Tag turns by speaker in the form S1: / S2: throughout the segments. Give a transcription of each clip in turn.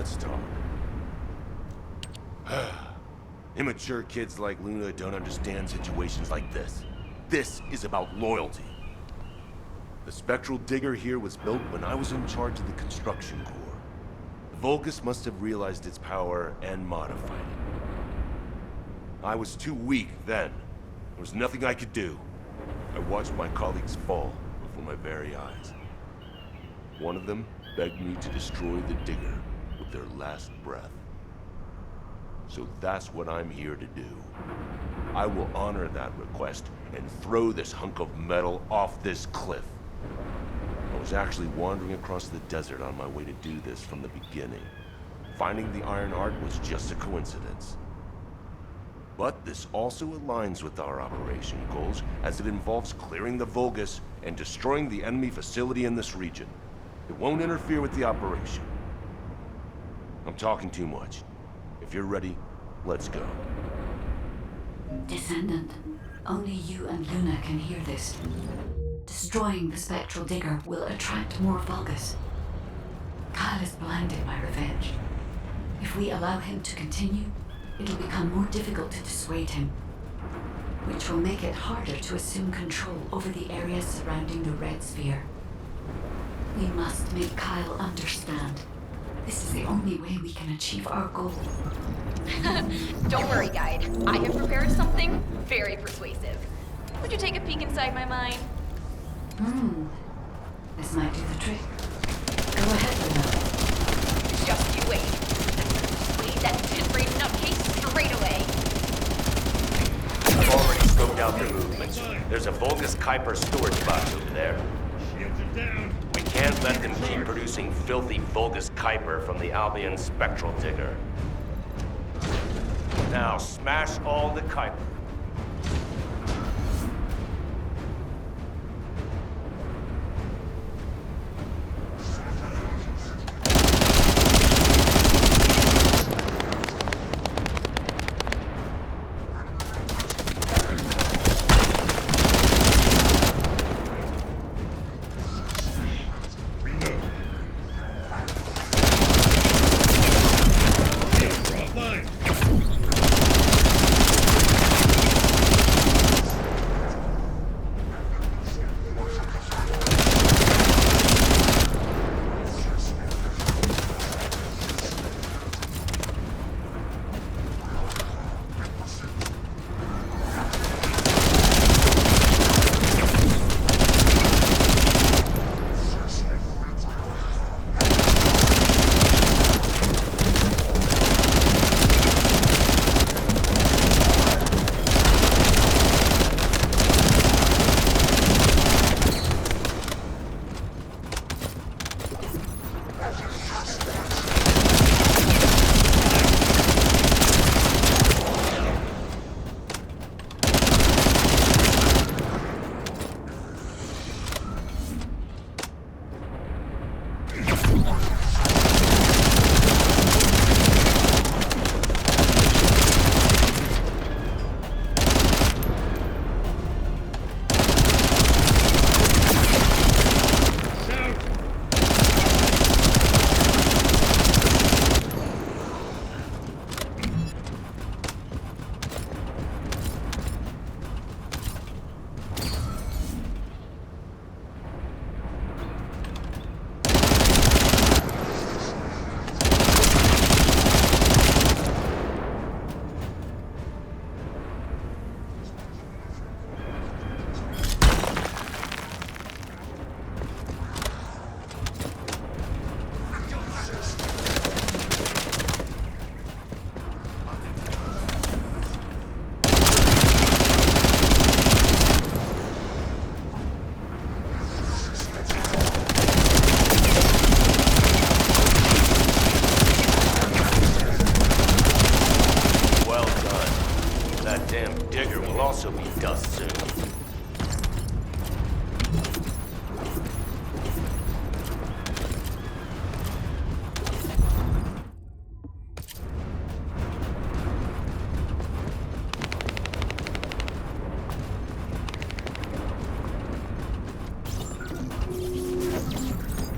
S1: let's talk. Immature kids like Luna don't understand situations like this. This is about loyalty. The spectral digger here was built when I was in charge of the construction corps. The Vulgus must have realized its power and modified it. I was too weak then. There was nothing I could do. I watched my colleagues fall before my very eyes. One of them begged me to destroy the digger with their last breath. So that's what I'm here to do. I will honor that request and throw this hunk of metal off this cliff. I was actually wandering across the desert on my way to do this from the beginning. Finding the Iron Heart was just a coincidence. But this also aligns with our operation goals, as it involves clearing the Vulgus and destroying the enemy facility in this region. It won't interfere with the operation. I'm talking too much. If you're ready, let's go.
S2: Descendant, only you and Luna can hear this. Destroying the spectral digger will attract more Vulgus. Kyle is blinded by revenge. If we allow him to continue, it'll become more difficult to dissuade him, which will make it harder to assume control over the areas surrounding the Red Sphere. We must make Kyle understand. This is the only way we can achieve our goal.
S3: Don't worry, Guide. I have prepared something very persuasive. Would you take a peek inside my mind?
S2: This might do the trick. Go ahead, Luna.
S3: Just you wait. Lead that pin-brain nutcase straight away.
S1: I've already scoped out their movements. There's a Vulgus Kuiper storage box over there. We can't let them keep producing filthy Vulgus Kuiper from the Albion spectral digger. Now smash all the Kuiper.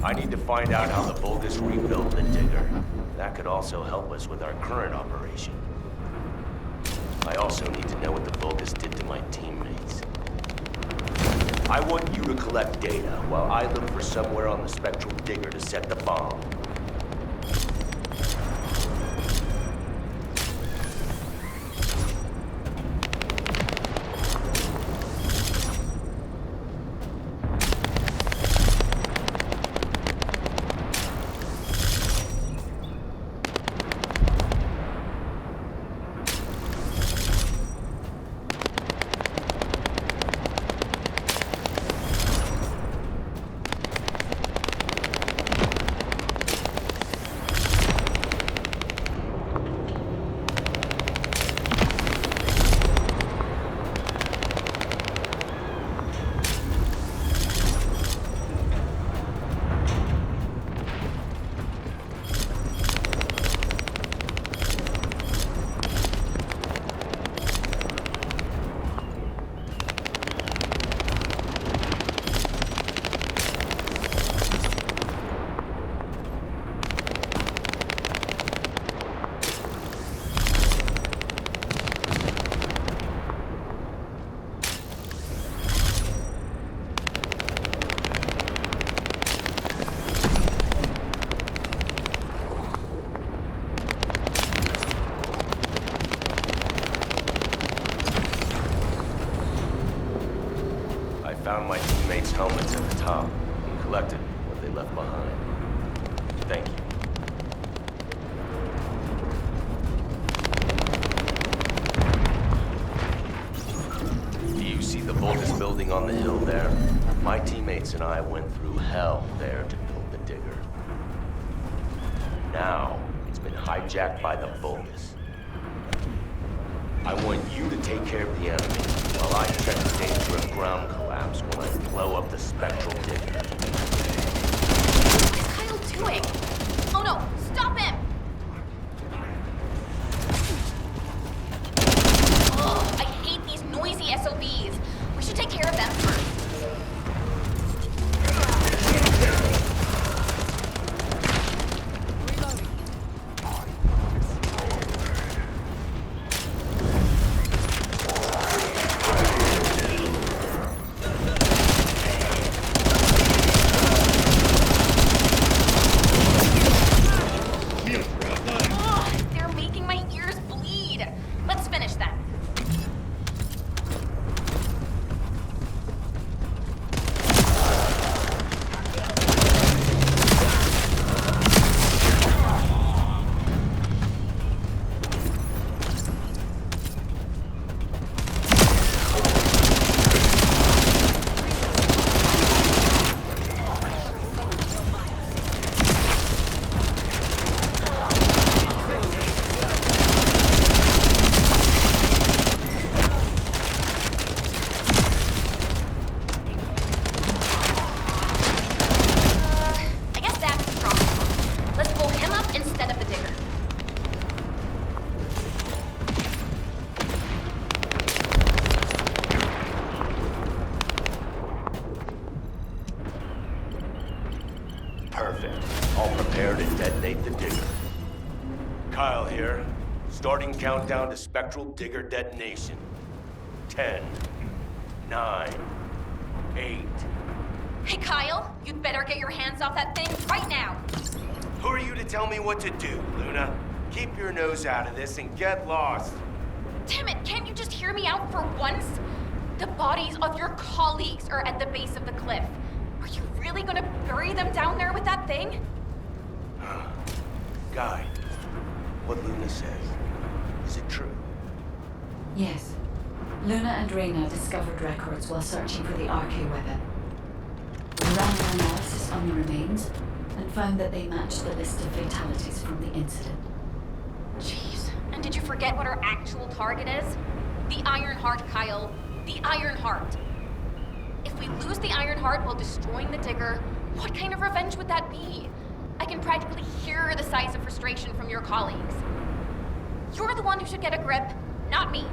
S1: I need to find out how the Vulgus rebuilt the digger.
S4: That could also help us with our current operation. I also need to know what the Vulgus did to my teammates. I want you to collect data while I look for somewhere on the spectral digger to set the bomb. Found my teammates' helmets at the top and collected what they left behind. Thank you. Do you see the Vulgus building on the hill there? My teammates and I went through hell there to build the digger. Now, it's been hijacked by the Vulgus. I want you to take care of the enemy while I check the danger of ground collapse when I blow up the spectral digger.
S3: What is Kyle doing? Oh no, stop him! Ugh, I hate these noisy SOBs. We should take care of them first.
S4: Kyle here. Starting countdown to spectral digger detonation. 10, 9, 8.
S3: Hey Kyle, you'd better get your hands off that thing right now.
S4: Who are you to tell me what to do, Luna? Keep your nose out of this and get lost.
S3: Damn it, can't you just hear me out for once? The bodies of your colleagues are at the base of the cliff. Are you really gonna bury them down there with that thing?
S4: Guy, what Luna says, is it true?
S2: Yes. Luna and Reyna discovered records while searching for the RK weapon. We ran an analysis on the remains and found that they matched the list of fatalities from the incident.
S3: Jeez, and did you forget what our actual target is? The Iron Heart, Kyle. The Iron Heart. If we lose the Iron Heart while destroying the Digger, what kind of revenge would that be? I can practically hear the sighs of frustration from your colleagues. You're the one who should get a grip, not me.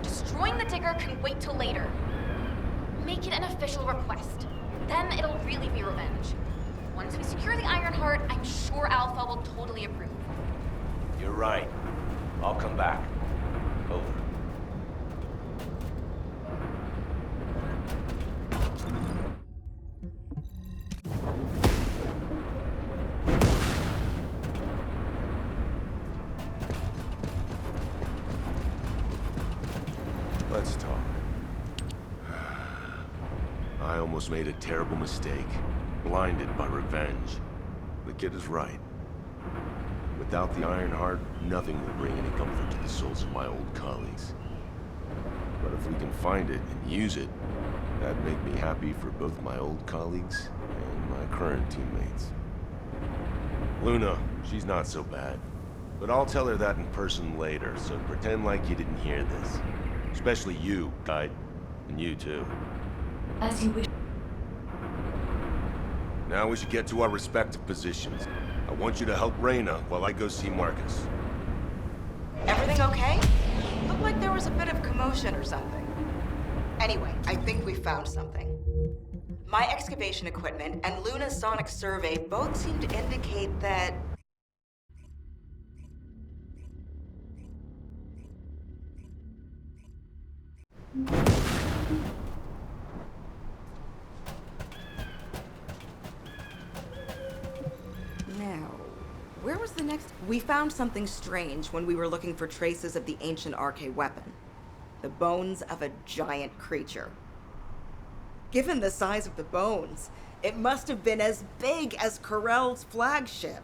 S3: Destroying the Digger can wait till later. Make it an official request. Then it'll really be revenge. Once we secure the Iron Heart, I'm sure Alpha will totally approve.
S4: You're right. I'll come back. Over.
S1: Let's talk. I almost made a terrible mistake. Blinded by revenge. The kid is right. Without the Iron Heart, nothing will bring any comfort to the souls of my old colleagues. But if we can find it and use it, that'd make me happy for both my old colleagues and my current teammates. Luna, she's not so bad. But I'll tell her that in person later, so pretend like you didn't hear this. Especially you, Guide. And you too.
S2: As you wish.
S1: Now we should get to our respective positions. I want you to help Reyna while I go see Marcus.
S5: Everything okay? Looked like there was a bit of commotion or something. Anyway, I think we found something. My excavation equipment and Luna's sonic survey both seem to indicate that... Now, where was the next... We found something strange when we were looking for traces of the ancient arcane weapon. The bones of a giant creature. Given the size of the bones, it must have been as big as Corell's flagship.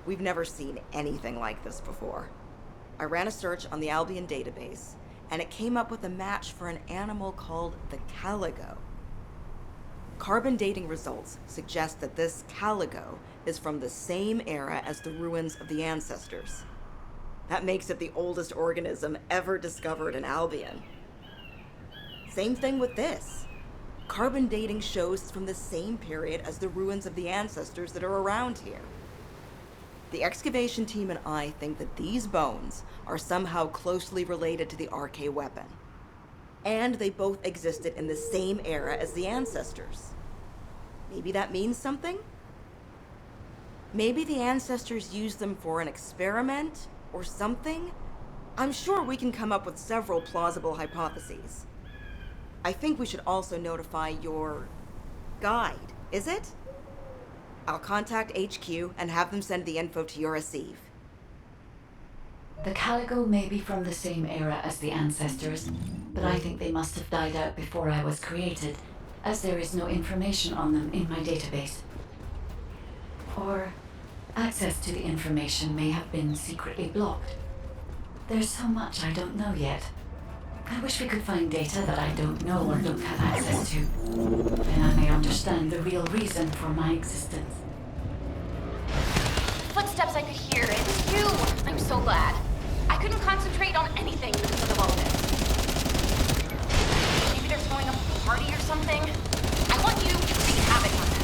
S5: We've never seen anything like this before. I ran a search on the Albion database, and it came up with a match for an animal called the caligo. Carbon dating results suggest that this caligo is from the same era as the ruins of the ancestors. That makes it the oldest organism ever discovered in Albion. Same thing with this. Carbon dating shows it's from the same period as the ruins of the ancestors that are around here. The excavation team and I think that these bones are somehow closely related to the arcane weapon. And they both existed in the same era as the ancestors. Maybe that means something? Maybe the ancestors used them for an experiment or something? I'm sure we can come up with several plausible hypotheses. I think we should also notify your guide, is it? I'll contact HQ and have them send the info to your receive.
S2: The caligo may be from the same era as the ancestors, but I think they must have died out before I was created, as there is no information on them in my database. Or access to the information may have been secretly blocked. There's so much I don't know yet. I wish we could find data that I don't know or don't have access to. Then I may understand the real reason for my existence.
S3: Footsteps I could hear. It was you. I'm so glad. I couldn't concentrate on anything because of all this. Maybe they're throwing a party or something. I want you to wreak havoc on them.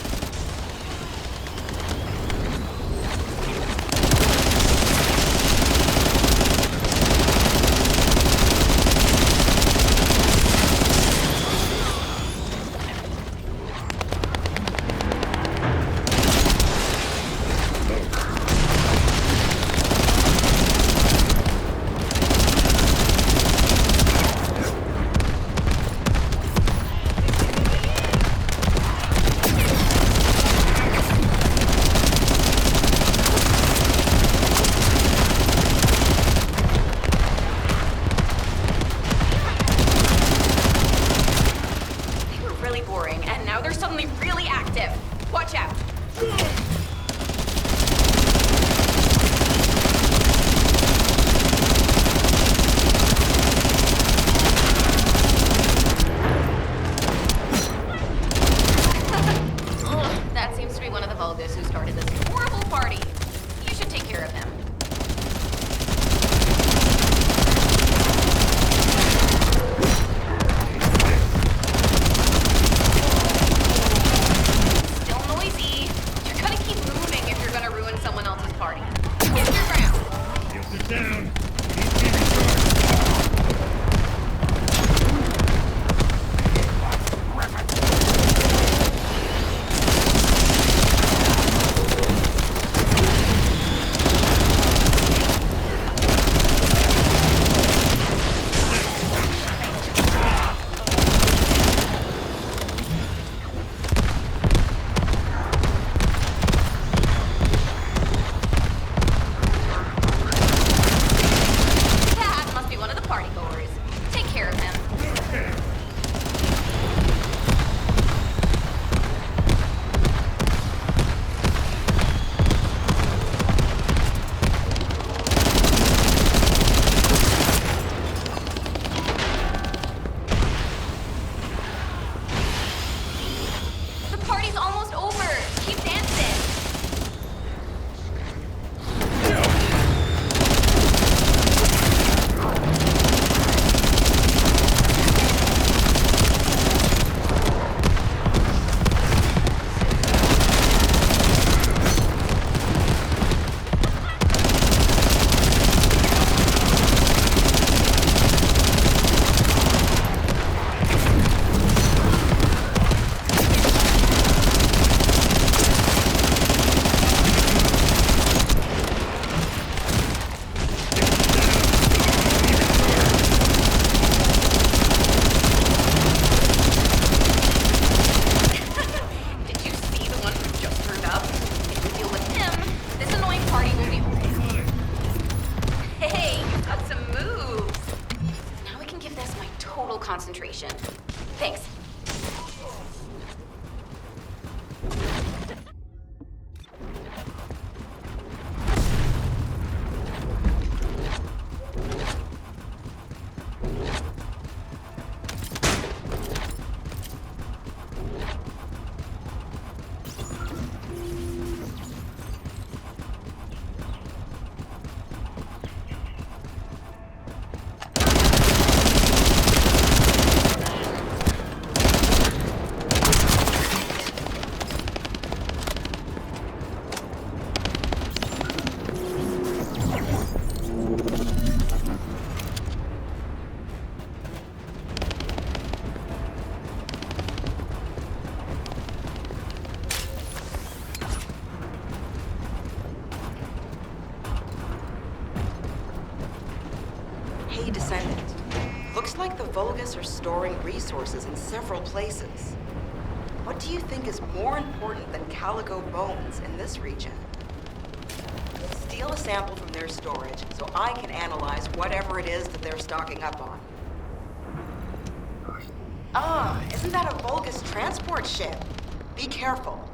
S3: concentration. Thanks.
S5: Hey, Descendant. Looks like the Vulgus are storing resources in several places. What do you think is more important than calico bones in this region? Steal a sample from their storage so I can analyze whatever it is that they're stocking up on. Ah, isn't that a Vulgus transport ship? Be careful.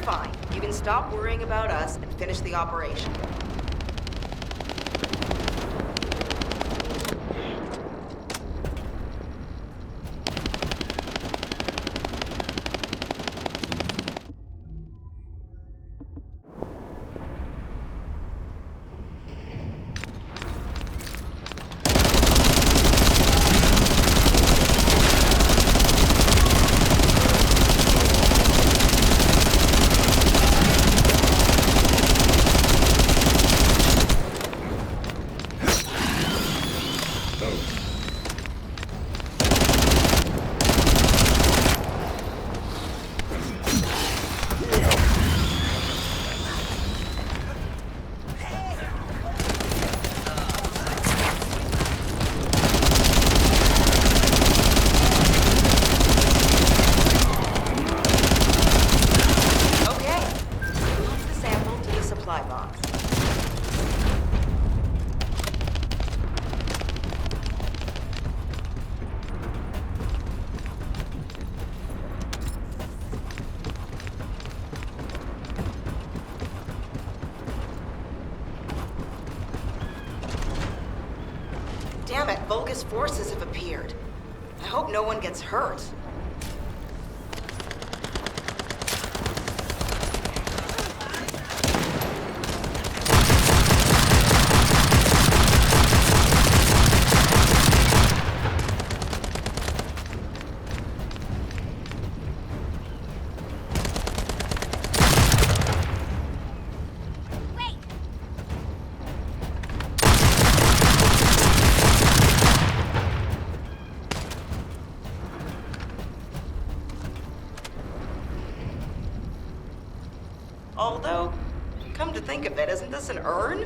S5: Fine. You can stop worrying about us and finish the operation. Damn it, Vulgus forces have appeared. I hope no one gets hurt. Although, come to think of it, isn't this an urn?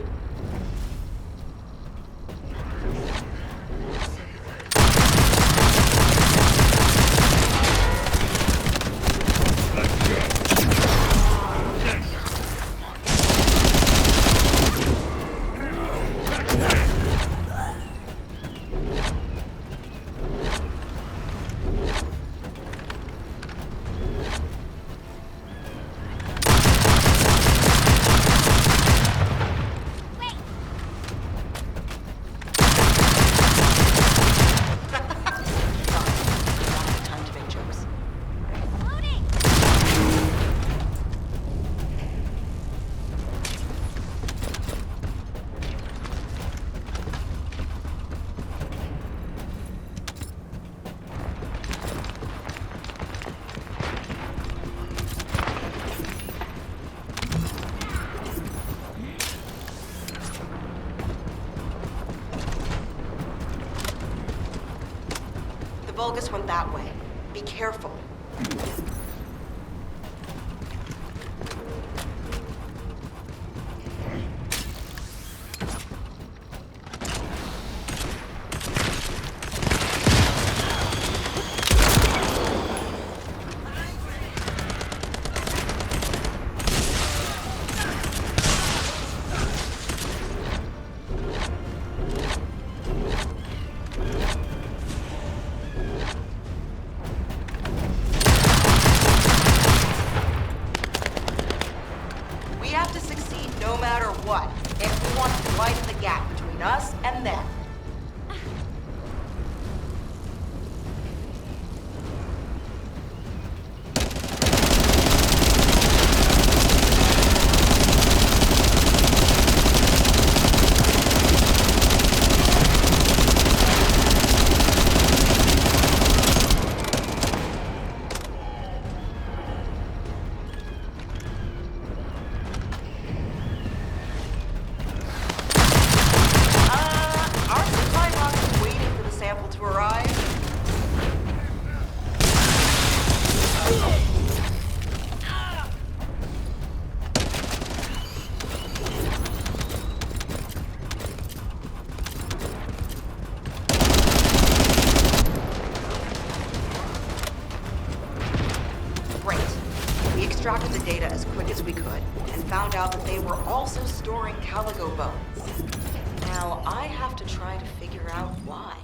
S5: Vulgus went that way. Be careful. Extracted the data as quick as we could, and found out that they were also storing caligo bones. Now, I have to try to figure out why.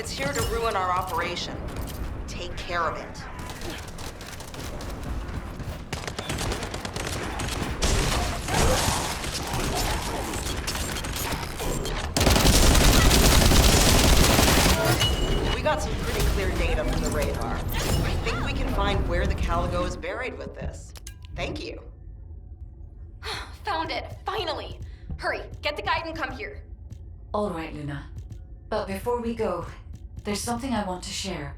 S5: It's here to ruin our operation. Take care of it. We got some pretty clear data from the radar. I think we can find where the Caligo is buried with this. Thank you.
S3: Found it, finally! Hurry, get the guide and come here.
S2: All right, Luna. But before we go, there's something I want to share.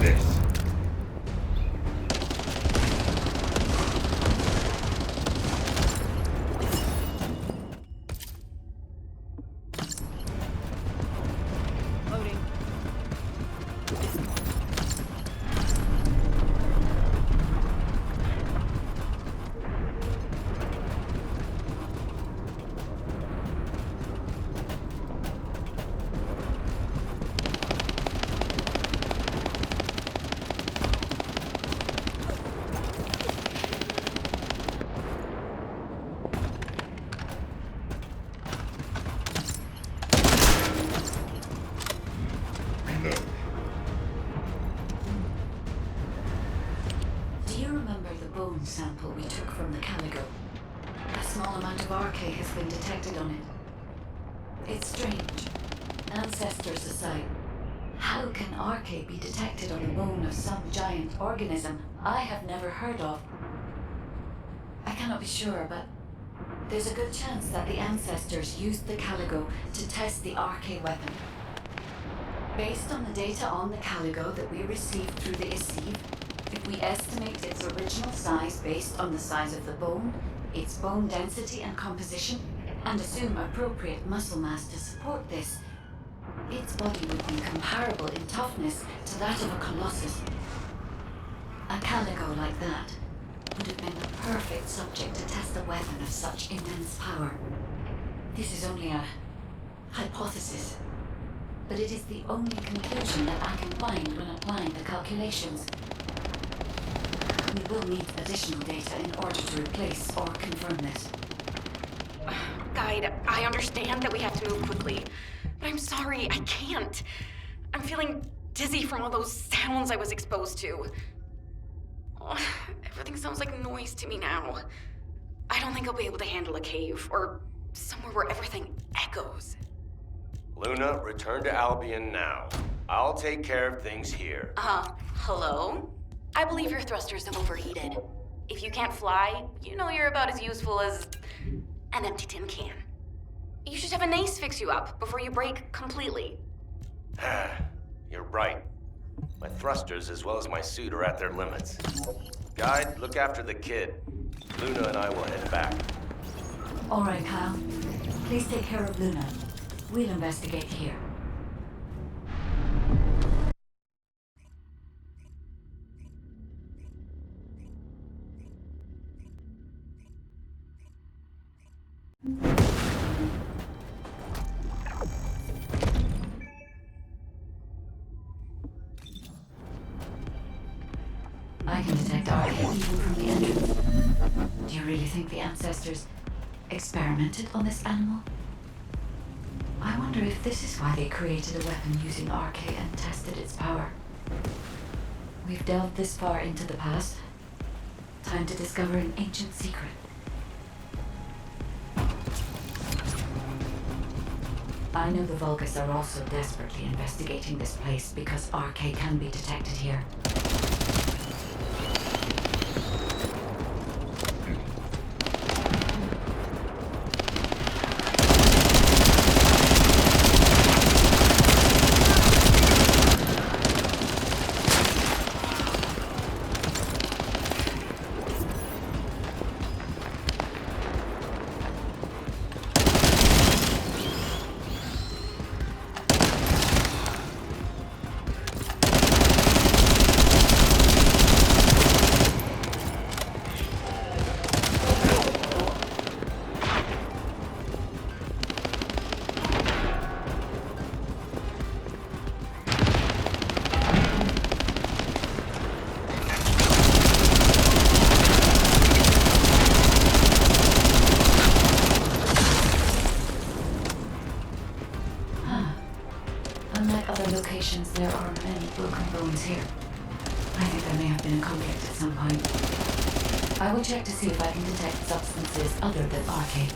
S1: This.
S5: Loading.
S2: Sample we took from the Caligo. A small amount of RK has been detected on it. It's strange. Ancestors aside, how can RK be detected on the bone of some giant organism I have never heard of? I cannot be sure, but there's a good chance that the ancestors used the Caligo to test the RK weapon. Based on the data on the Caligo that we received through the Isiv, if we estimate its original size based on the size of the bone, its bone density and composition, and assume appropriate muscle mass to support this, its body would be comparable in toughness to that of a colossus. A Caligo like that would have been the perfect subject to test a weapon of such immense power. This is only a hypothesis, but it is the only conclusion that I can find when applying the calculations. We will need additional data in order to replace or confirm this.
S3: Guide, I understand that we have to move quickly, but I'm sorry, I can't. I'm feeling dizzy from all those sounds I was exposed to. Oh, everything sounds like noise to me now. I don't think I'll be able to handle a cave, or somewhere where everything echoes.
S4: Luna, return to Albion now. I'll take care of things here.
S3: Hello? I believe your thrusters have overheated. If you can't fly, you know you're about as useful as an empty tin can. You should have an ace fix you up before you break completely.
S4: You're right. My thrusters as well as my suit are at their limits. Guide, look after the kid. Luna and I will head back.
S2: All right, Kyle. Please take care of Luna. We'll investigate here. I can detect RK even from the entrance. think the ancestors experimented on this animal? I wonder if this is why they created a weapon using RK and tested its power. We've delved this far into the past. Time to discover an ancient secret. I know the Vulgus are also desperately investigating this place because RK can be detected here. There are many broken bones here. I think there may have been a conflict at some point. I will check to see if I can detect substances other than RK.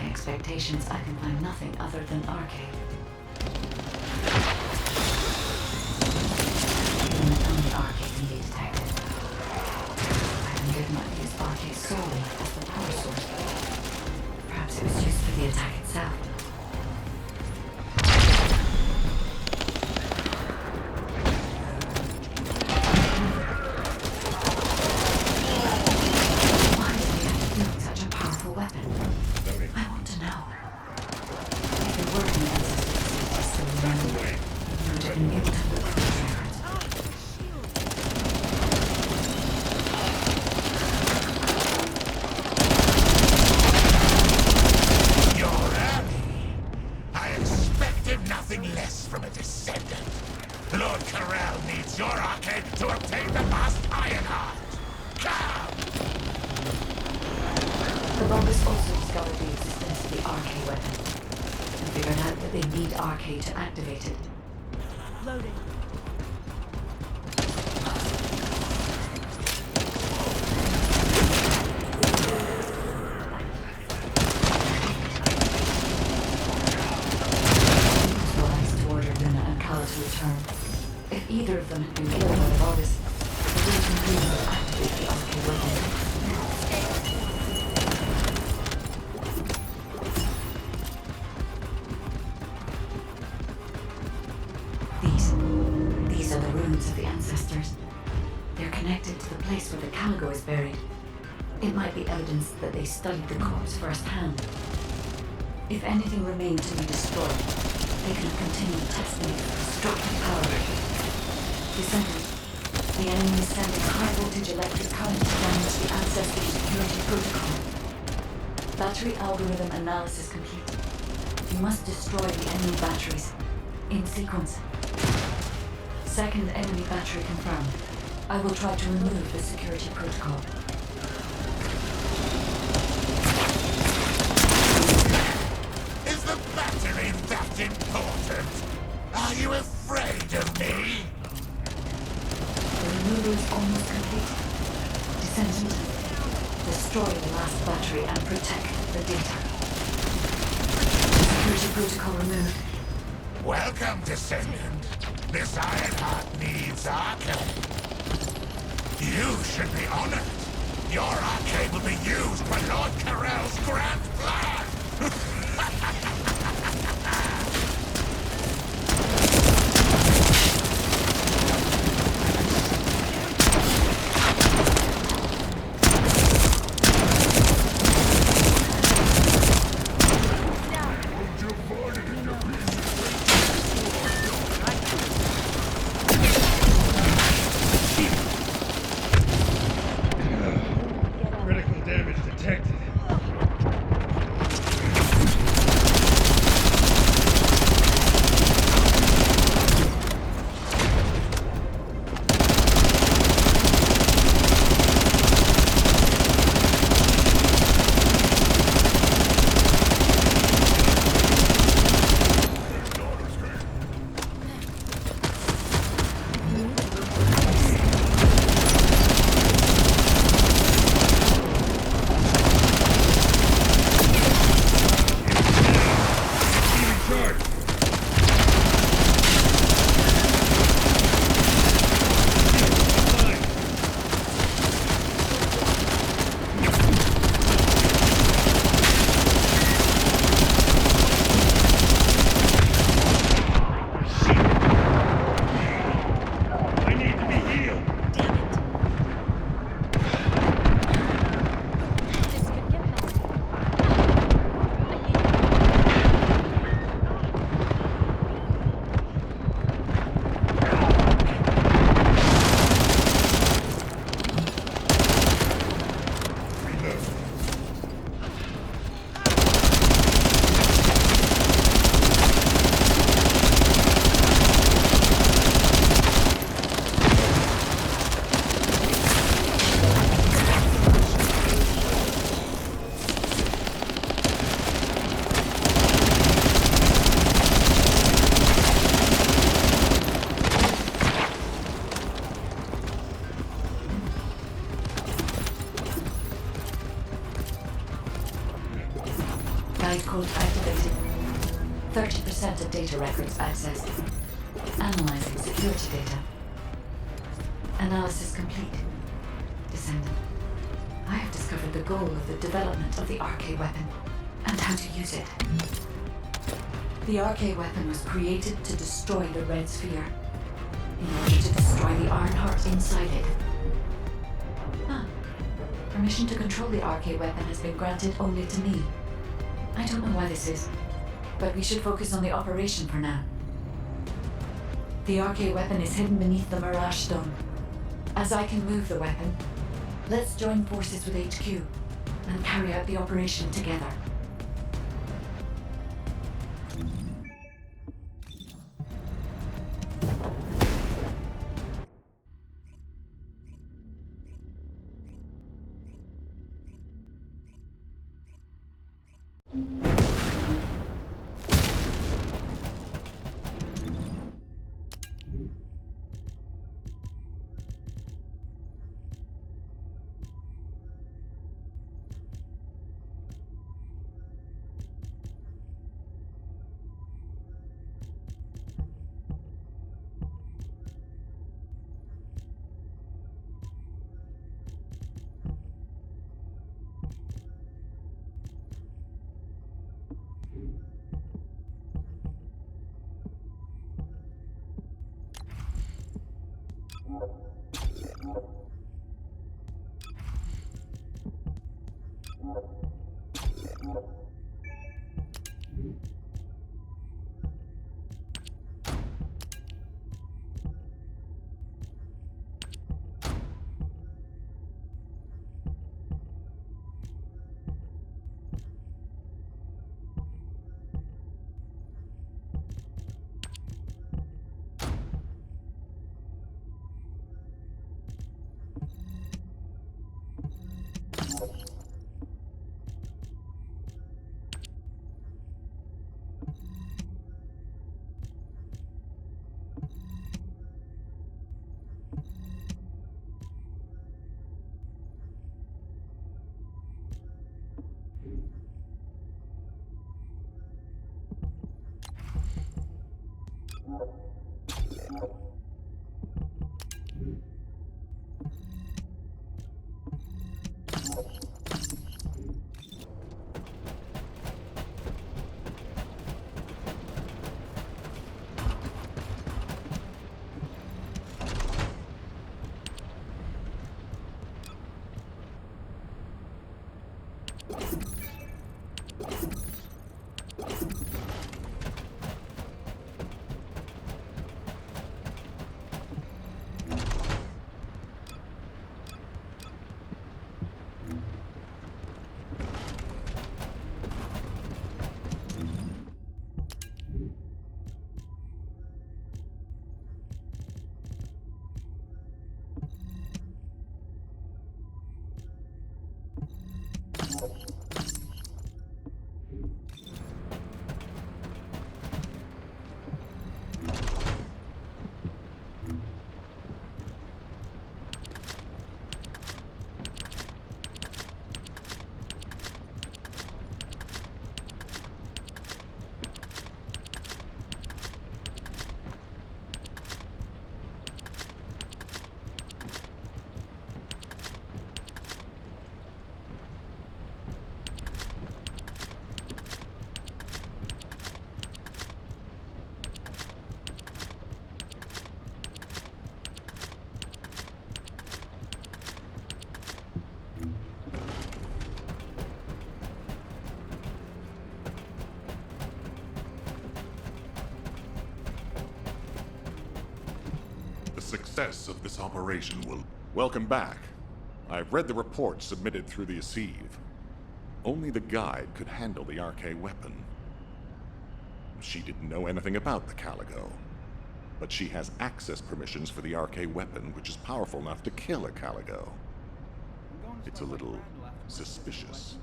S2: Expectations, I can find nothing other than RK. Only RK can be detected. I think it might use RK solely as the power source. Perhaps it was used for the attack itself.
S6: Less from a descendant. Lord Corral needs your arcade to obtain the last Iron Heart. Come!
S2: The Vulgus also discovered the existence of the RK weapon and figured out that they need RK to activate it.
S7: Loading.
S2: Return. If either of them had been killed by the Vulgus, the region would activate the RK weapon. These are the ruins of the ancestors. They're connected to the place where the Caligo is buried. It might be evidence that they studied the corpse firsthand. If anything remained to be destroyed, they can continue testing its destructive power. Descendant, the enemy is sending high-voltage electric current to damage the ancestor security protocol. Battery algorithm analysis complete. You must destroy the enemy batteries. In sequence. Second enemy battery confirmed. I will try to remove the security protocol.
S6: Is the battery that important? Are you afraid of me?
S2: The removal is almost complete. Descendant, destroy the last battery and protect the data. Security protocol removed.
S6: Welcome, Descendant. This Ironheart needs arcade. You should be honored. Your arcade will be used for Lord Carell's grand plan.
S7: Critical damage detected. I need to be healed.
S3: This could get help.
S2: Guide code activated. 30% of data records accessed. Analyzing security data. Analysis complete. Descendant. I have discovered the goal of the development of the RK weapon and how to use it. The RK weapon was created to destroy the Red Sphere in order to destroy the Ironheart inside it. Ah, permission to control the RK weapon has been granted only to me. I don't know why this is, but we should focus on the operation for now. The RK weapon is hidden beneath the Mirage Stone. As I can move the weapon, let's join forces with HQ and carry out the operation together.
S8: Success of this operation will... Welcome back. I've read the report submitted through the Assieve. Only the guide could handle the RK weapon. She didn't know anything about the Caligo, but she has access permissions for the RK weapon, which is powerful enough to kill a Caligo. It's a little suspicious.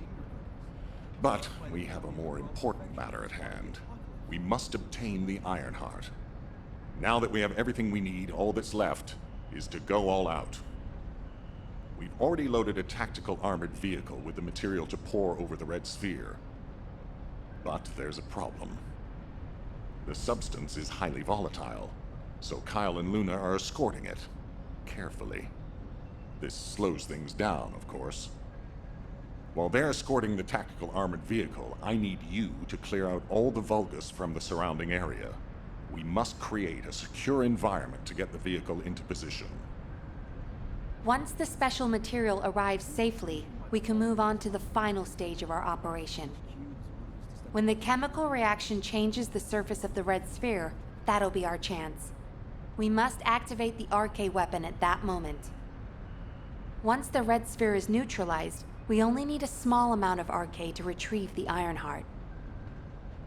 S8: But we have a more important matter at hand. We must obtain the Ironheart. Now that we have everything we need, all that's left is to go all out. We've already loaded a tactical armored vehicle with the material to pour over the Red Sphere. But there's a problem. The substance is highly volatile, so Kyle and Luna are escorting it, carefully. This slows things down, of course. While they're escorting the tactical armored vehicle, I need you to clear out all the Vulgus from the surrounding area. We must create a secure environment to get the vehicle into position.
S9: Once the special material arrives safely, we can move on to the final stage of our operation. When the chemical reaction changes the surface of the Red Sphere, that'll be our chance. We must activate the RK weapon at that moment. Once the Red Sphere is neutralized, we only need a small amount of RK to retrieve the Ironheart.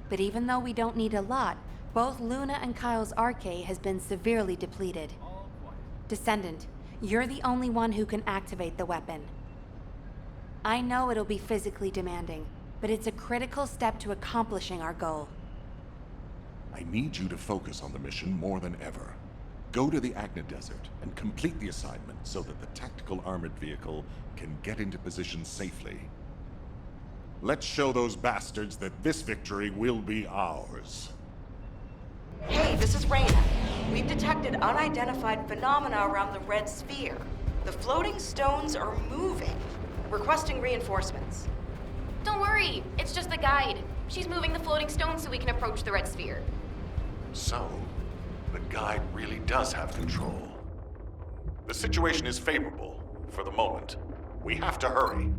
S9: But even though we don't need a lot, both Luna and Kyle's RK has been severely depleted. Descendant, you're the only one who can activate the weapon. I know it'll be physically demanding, but it's a critical step to accomplishing our goal.
S8: I need you to focus on the mission more than ever. Go to the Agna Desert and complete the assignment so that the tactical armored vehicle can get into position safely. Let's show those bastards that this victory will be ours.
S5: Hey, this is Reyna. We've detected unidentified phenomena around the Red Sphere. The floating stones are moving. Requesting reinforcements.
S3: Don't worry, it's just the guide. She's moving the floating stones so we can approach the Red Sphere.
S8: So, the guide really does have control. The situation is favorable, for the moment. We have to hurry.